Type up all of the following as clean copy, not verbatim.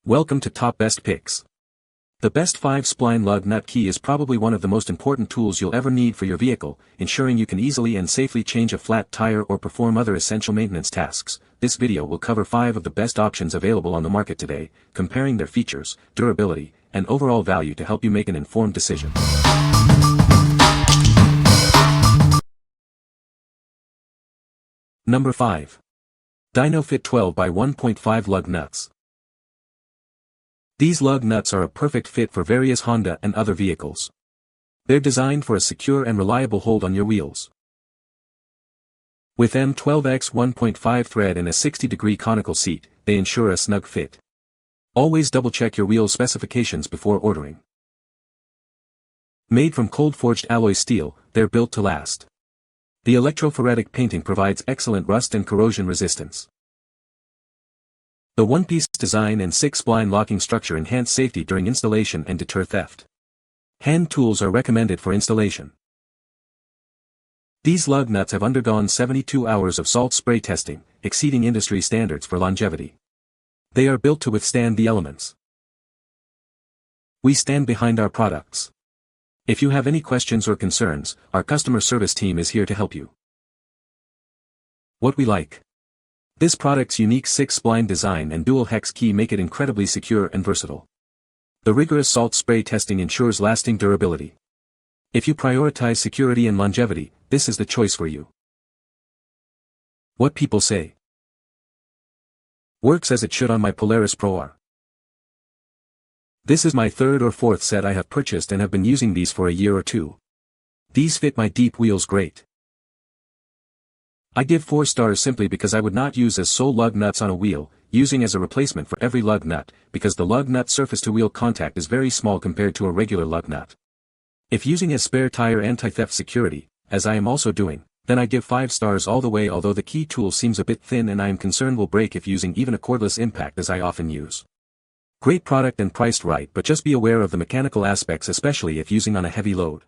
Welcome to Top Best Picks. The best 5 Spline Lug Nut Key is probably one of the most important tools you'll ever need for your vehicle, ensuring you can easily and safely change a flat tire or perform other essential maintenance tasks. This video will cover 5 of the best options available on the market today, comparing their features, durability, and overall value to help you make an informed decision. Number 5. Dynofit 12 by 1.5 Lug Nuts. These lug nuts are a perfect fit for various Honda and other vehicles. They're designed for a secure and reliable hold on your wheels. With M12X 1.5 thread and a 60-degree conical seat, they ensure a snug fit. Always double-check your wheel specifications before ordering. Made from cold-forged alloy steel, they're built to last. The electrophoretic painting provides excellent rust and corrosion resistance. The one-piece design and 6-spline locking structure enhance safety during installation and deter theft. Hand tools are recommended for installation. These lug nuts have undergone 72 hours of salt spray testing, exceeding industry standards for longevity. They are built to withstand the elements. We stand behind our products. If you have any questions or concerns, our customer service team is here to help you. What we like. This product's unique 6-spline design and dual hex key make it incredibly secure and versatile. The rigorous salt spray testing ensures lasting durability. If you prioritize security and longevity, this is the choice for you. What people say. Works as it should on my Polaris Pro R. This is my 3rd or 4th set I have purchased and have been using these for a year or 2. These fit my deep wheels great. I give 4 stars simply because I would not use as sole lug nuts on a wheel, using as a replacement for every lug nut, because the lug nut surface-to-wheel contact is very small compared to a regular lug nut. If using as spare tire anti-theft security, as I am also doing, then I give 5 stars all the way, although the key tool seems a bit thin and I am concerned will break if using even a cordless impact as I often use. Great product and priced right, but just be aware of the mechanical aspects, especially if using on a heavy load.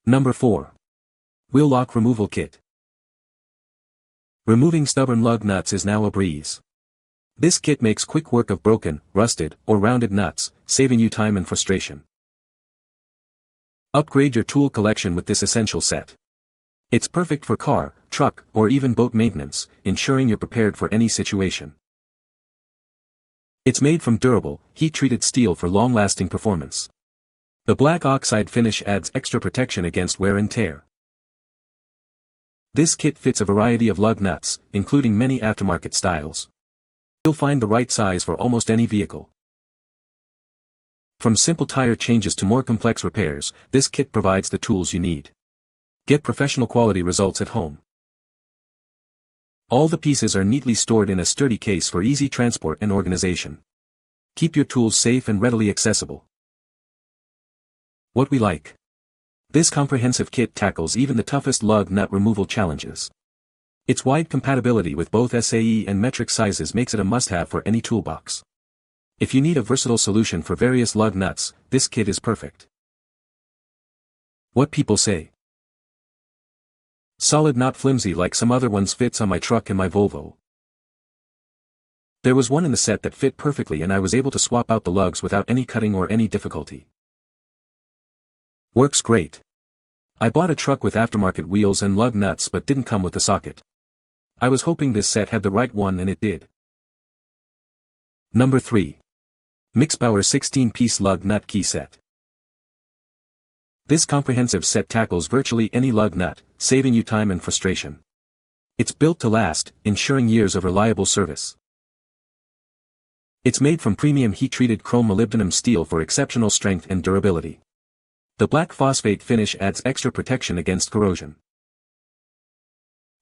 Number 4. Wheel Lock Removal Kit. Removing stubborn lug nuts is now a breeze. This kit makes quick work of broken, rusted, or rounded nuts, saving you time and frustration. Upgrade your tool collection with this essential set. It's perfect for car, truck, or even boat maintenance, ensuring you're prepared for any situation. It's made from durable, heat-treated steel for long-lasting performance. The black oxide finish adds extra protection against wear and tear. This kit fits a variety of lug nuts, including many aftermarket styles. You'll find the right size for almost any vehicle. From simple tire changes to more complex repairs, this kit provides the tools you need. Get professional quality results at home. All the pieces are neatly stored in a sturdy case for easy transport and organization. Keep your tools safe and readily accessible. What we like. This comprehensive kit tackles even the toughest lug nut removal challenges. Its wide compatibility with both SAE and metric sizes makes it a must-have for any toolbox. If you need a versatile solution for various lug nuts, this kit is perfect. What people say. Solid, not flimsy like some other ones, fits on my truck and my Volvo. There was one in the set that fit perfectly and I was able to swap out the lugs without any cutting or any difficulty. Works great. I bought a truck with aftermarket wheels and lug nuts but didn't come with the socket. I was hoping this set had the right one and it did. Number 3. MIXPOWER 16-piece Lug Nut Key Set. This comprehensive set tackles virtually any lug nut, saving you time and frustration. It's built to last, ensuring years of reliable service. It's made from premium heat-treated chrome molybdenum steel for exceptional strength and durability. The black phosphate finish adds extra protection against corrosion.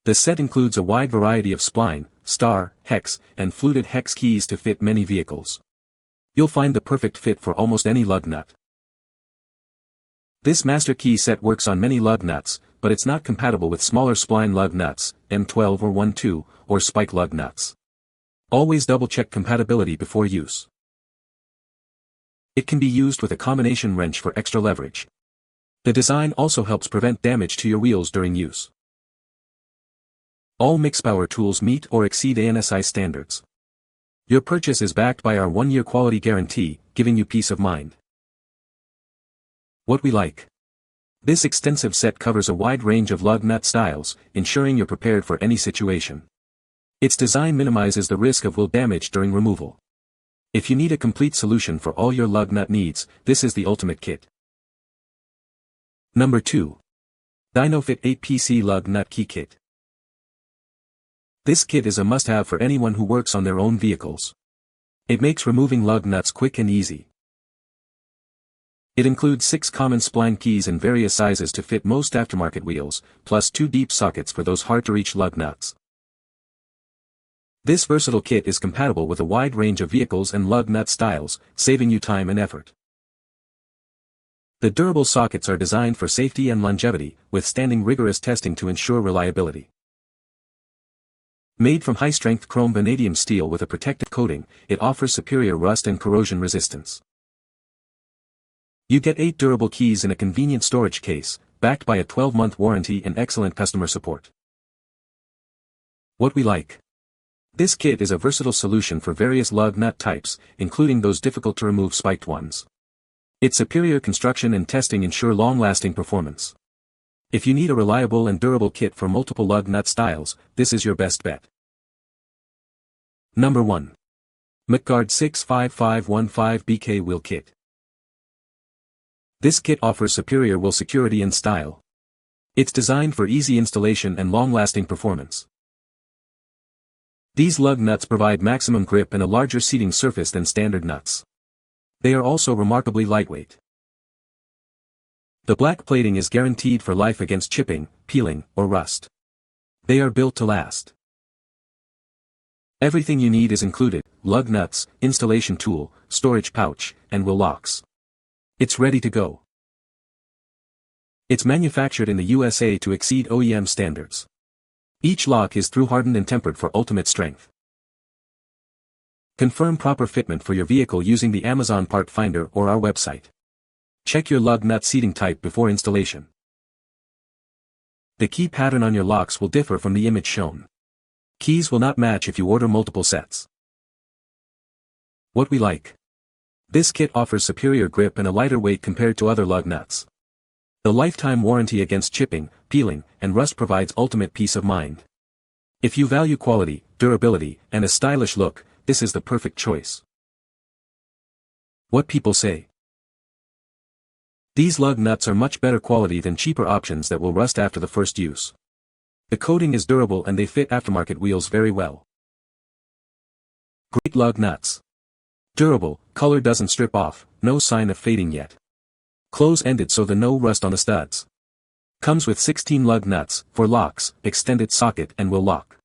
The set includes a wide variety of spline, star, hex, and fluted hex keys to fit many vehicles. You'll find the perfect fit for almost any lug nut. This master key set works on many lug nuts, but it's not compatible with smaller spline lug nuts, M12 or 12, or spike lug nuts. Always double-check compatibility before use. It can be used with a combination wrench for extra leverage. The design also helps prevent damage to your wheels during use. All MIXPOWER tools meet or exceed ANSI standards. Your purchase is backed by our 1-year quality guarantee, giving you peace of mind. What we like. This extensive set covers a wide range of lug nut styles, ensuring you're prepared for any situation. Its design minimizes the risk of wheel damage during removal. If you need a complete solution for all your lug nut needs, this is the ultimate kit. Number 2. Dynofit 8PC Lug Nut Key Kit. This kit is a must-have for anyone who works on their own vehicles. It makes removing lug nuts quick and easy. It includes 6 common spline keys in various sizes to fit most aftermarket wheels, plus 2 deep sockets for those hard-to-reach lug nuts. This versatile kit is compatible with a wide range of vehicles and lug nut styles, saving you time and effort. The durable sockets are designed for safety and longevity, withstanding rigorous testing to ensure reliability. Made from high-strength chrome vanadium steel with a protective coating, it offers superior rust and corrosion resistance. You get 8 durable keys in a convenient storage case, backed by a 12-month warranty and excellent customer support. What we like. This kit is a versatile solution for various lug nut types, including those difficult-to-remove spiked ones. Its superior construction and testing ensure long-lasting performance. If you need a reliable and durable kit for multiple lug nut styles, this is your best bet. Number 1. McGard 65515BK Wheel Kit. This kit offers superior wheel security and style. It's designed for easy installation and long-lasting performance. These lug nuts provide maximum grip and a larger seating surface than standard nuts. They are also remarkably lightweight. The black plating is guaranteed for life against chipping, peeling, or rust. They are built to last. Everything you need is included: lug nuts, installation tool, storage pouch, and wheel locks. It's ready to go. It's manufactured in the USA to exceed OEM standards. Each lock is through-hardened and tempered for ultimate strength. Confirm proper fitment for your vehicle using the Amazon Part Finder or our website. Check your lug nut seating type before installation. The key pattern on your locks will differ from the image shown. Keys will not match if you order multiple sets. What we like. This kit offers superior grip and a lighter weight compared to other lug nuts. The lifetime warranty against chipping, peeling, and rust provides ultimate peace of mind. If you value quality, durability, and a stylish look, this is the perfect choice. What people say. These lug nuts are much better quality than cheaper options that will rust after the first use. The coating is durable and they fit aftermarket wheels very well. Great lug nuts. Durable, color doesn't strip off, no sign of fading yet. Close-ended so no rust on the studs. Comes with 16 lug nuts, for locks, extended socket and wheel lock.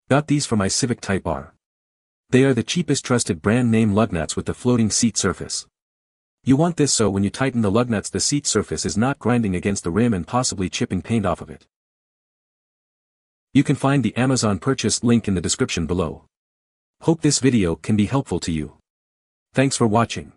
Got these for my Civic Type R. They are the cheapest trusted brand name lug nuts with the floating seat surface. You want this so when you tighten the lug nuts the seat surface is not grinding against the rim and possibly chipping paint off of it. You can find the Amazon purchase link in the description below. Hope this video can be helpful to you. Thanks for watching.